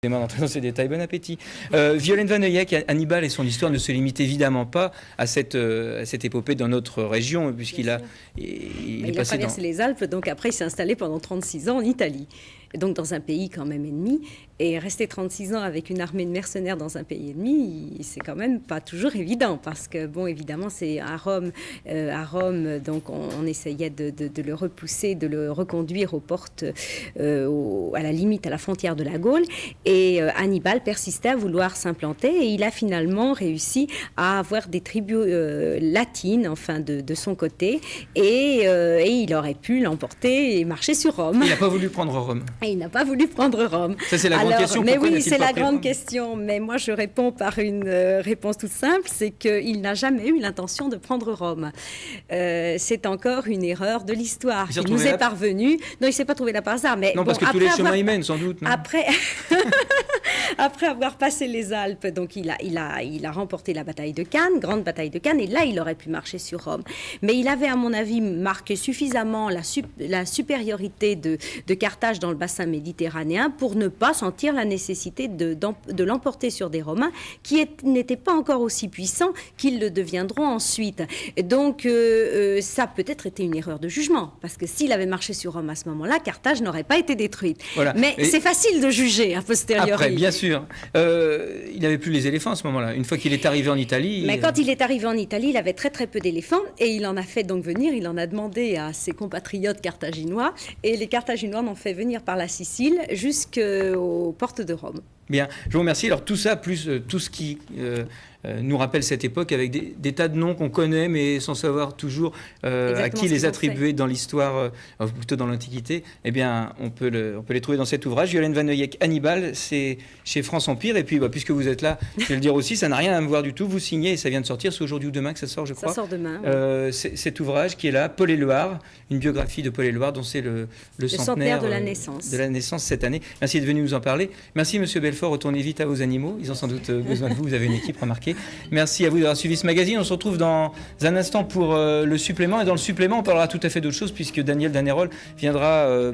D'entrer dans ces détails, bon appétit. Violaine Van Oeyeck, Hannibal et son histoire ne se limitent évidemment pas à cette épopée dans notre région, puisqu'il a, il a traversé les Alpes, donc après il s'est installé pendant 36 ans en Italie. Donc dans un pays quand même ennemi, et rester 36 ans avec une armée de mercenaires dans un pays ennemi, c'est quand même pas toujours évident, parce que bon, évidemment, c'est à Rome, donc on essayait de le repousser, de le reconduire aux portes, à la limite, à la frontière de la Gaule, et Hannibal persistait à vouloir s'implanter, et il a finalement réussi à avoir des tribus latines, enfin de son côté, et il aurait pu l'emporter et marcher sur Rome. Il n'a pas voulu prendre Rome. Et il n'a pas voulu prendre Rome. Ça, c'est la grande question. Mais oui, c'est la grande question. Mais moi, je réponds par une réponse toute simple, c'est qu'il n'a jamais eu l'intention de prendre Rome. C'est encore une erreur de l'histoire qui nous est parvenue. Non, il ne s'est pas trouvé là par hasard. Mais non, parce que tous les chemins y mènent, sans doute. Non, après avoir passé les Alpes, donc il a remporté la bataille de Cannes, grande bataille de Cannes, et là, il aurait pu marcher sur Rome. Mais il avait, à mon avis, marqué suffisamment la supériorité de Carthage dans le bassin méditerranéen pour ne pas sentir la nécessité de l'emporter sur des Romains qui n'étaient pas encore aussi puissants qu'ils le deviendront ensuite. Donc ça a peut-être été une erreur de jugement, parce que s'il avait marché sur Rome à ce moment-là, Carthage n'aurait pas été détruite. Voilà. Mais c'est facile de juger a posteriori. Après, bien sûr. Il n'avait plus les éléphants à ce moment-là. Une fois qu'il est arrivé en Italie... Mais quand il est arrivé en Italie, il avait très très peu d'éléphants, et il en a fait donc venir, il en a demandé à ses compatriotes carthaginois, et les Carthaginois l'ont fait venir par la Sicile jusqu'aux portes de Rome. Bien, je vous remercie. Alors tout ça, plus tout ce qui nous rappelle cette époque avec des tas de noms qu'on connaît, mais sans savoir toujours à qui les attribuer dans l'histoire, plutôt dans l'Antiquité, eh bien, on peut les trouver dans cet ouvrage. Violaine Van Oeyeck, Hannibal, c'est chez France Empire. Et puis, puisque vous êtes là, je vais le dire aussi, ça n'a rien à me voir du tout. Vous signez, et ça vient de sortir, c'est aujourd'hui ou demain que ça sort, je crois. Ça sort demain. Oui. Cet ouvrage qui est là, Paul Éluard, une biographie de Paul Éluard, dont c'est le centenaire de la naissance. De la naissance cette année. Merci d'être venu nous en parler. Merci, Monsieur Belfort. Retournez vite à vos animaux. Ils ont sans doute besoin de vous. Vous avez une équipe, remarquée. Merci à vous d'avoir suivi ce magazine. On se retrouve dans un instant pour le supplément. Et dans le supplément, on parlera tout à fait d'autre chose, puisque Daniel Danerol viendra